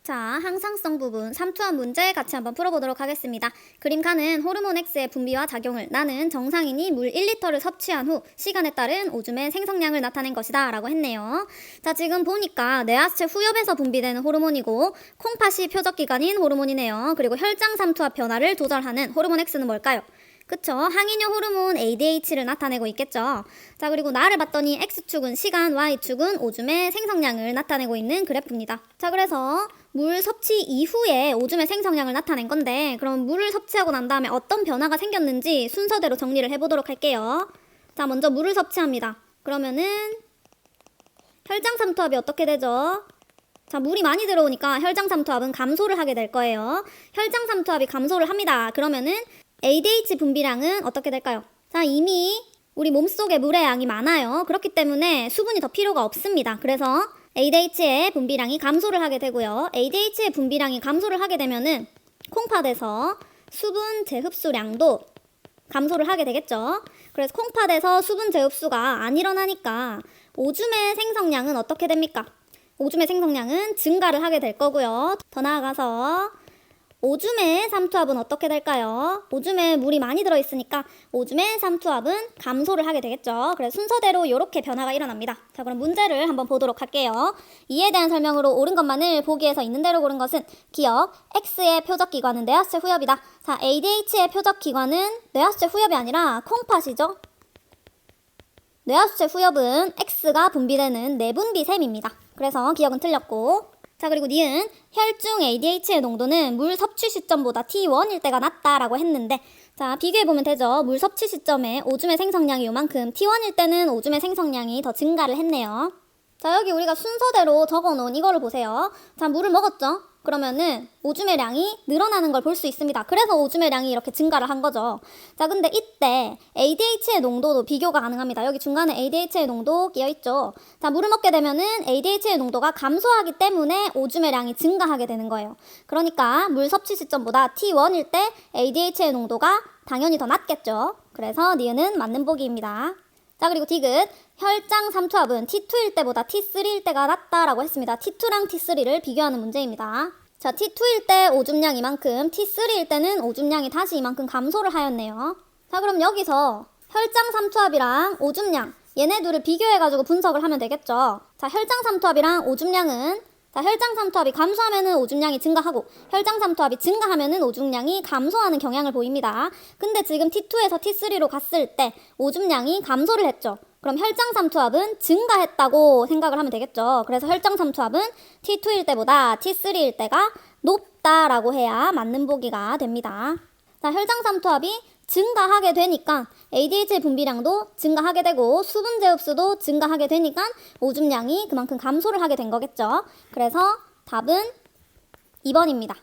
자, 항상성 부분 삼투압 문제 같이 한번 풀어보도록 하겠습니다. 그림칸은 호르몬 X의 분비와 작용을 나는 정상인이 물 1리터를 섭취한 후 시간에 따른 오줌의 생성량을 나타낸 것이다 라고 했네요. 자, 지금 보니까 뇌하체 후엽에서 분비되는 호르몬이고 콩팥이 표적기관인 호르몬이네요. 그리고 혈장 삼투압 변화를 조절하는 호르몬 X는 뭘까요? 그쵸? 항이뇨 호르몬 ADH를 나타내고 있겠죠. 자, 그리고 나를 봤더니 X축은 시간, Y축은 오줌의 생성량을 나타내고 있는 그래프입니다. 자, 그래서 물 섭취 이후에 오줌의 생성량을 나타낸 건데, 그럼 물을 섭취하고 난 다음에 어떤 변화가 생겼는지 순서대로 정리를 해보도록 할게요. 자, 먼저 물을 섭취합니다. 그러면은 혈장 삼투압이 어떻게 되죠? 자, 물이 많이 들어오니까 혈장 삼투압은 감소를 하게 될 거예요. 혈장 삼투압이 감소를 합니다. 그러면은 ADH 분비량은 어떻게 될까요? 자, 이미 우리 몸속에 물의 양이 많아요. 그렇기 때문에 수분이 더 필요가 없습니다. 그래서 ADH의 분비량이 감소를 하게 되고요. ADH의 분비량이 감소를 하게 되면은 콩팥에서 수분 재흡수량도 감소를 하게 되겠죠. 그래서 콩팥에서 수분 재흡수가 안 일어나니까 오줌의 생성량은 어떻게 됩니까? 오줌의 생성량은 증가를 하게 될 거고요. 더 나아가서 오줌의 삼투압은 어떻게 될까요? 오줌에 물이 많이 들어있으니까 오줌의 삼투압은 감소를 하게 되겠죠. 그래서 순서대로 이렇게 변화가 일어납니다. 자, 그럼 문제를 한번 보도록 할게요. 이에 대한 설명으로 옳은 것만을 보기에서 있는 대로 고른 것은 기억, X의 표적기관은 뇌하체 후엽이다. 자, ADH의 표적기관은 뇌하체 후엽이 아니라 콩팥이죠. 뇌하체 후엽은 X가 분비되는 내분비샘입니다. 그래서 기억은 틀렸고, 자, 그리고 니은 혈중 ADH의 농도는 물 섭취 시점보다 T1일 때가 낮다라고 했는데, 자, 비교해보면 되죠. 물 섭취 시점에 오줌의 생성량이 요만큼, T1일 때는 오줌의 생성량이 더 증가를 했네요. 자, 여기 우리가 순서대로 적어놓은 이거를 보세요. 자, 물을 먹었죠? 그러면은 오줌의 량이 늘어나는 걸 볼 수 있습니다. 그래서 오줌의 량이 이렇게 증가를 한 거죠. 자, 근데 이때 ADH의 농도도 비교가 가능합니다. 여기 중간에 ADH의 농도 끼어있죠. 자, 물을 먹게 되면은 ADH의 농도가 감소하기 때문에 오줌의 량이 증가하게 되는 거예요. 그러니까 물 섭취 시점보다 T1일 때 ADH의 농도가 당연히 더 낮겠죠. 그래서 니은은 맞는 보기입니다. 자, 그리고 디귿 혈장 삼투압은 T2일 때보다 T3일 때가 낮다라고 했습니다. T2랑 T3를 비교하는 문제입니다. 자, T2일 때 오줌량 이만큼, T3일 때는 오줌량이 다시 이만큼 감소를 하였네요. 자, 그럼 여기서 혈장 삼투압이랑 오줌량 얘네 둘을 비교해가지고 분석을 하면 되겠죠. 자, 혈장 삼투압이랑 오줌량은 혈장 삼투압이 감소하면은 오줌량이 증가하고 혈장 삼투압이 증가하면은 오줌량이 감소하는 경향을 보입니다. 근데 지금 T2에서 T3로 갔을 때 오줌량이 감소를 했죠. 그럼 혈장 삼투압은 증가했다고 생각을 하면 되겠죠. 그래서 혈장 삼투압은 T2일 때보다 T3일 때가 높다라고 해야 맞는 보기가 됩니다. 자, 혈장 삼투압이 증가하게 되니까 ADH 분비량도 증가하게 되고 수분 재흡수도 증가하게 되니까 오줌량이 그만큼 감소를 하게 된 거겠죠. 그래서 답은 2번입니다.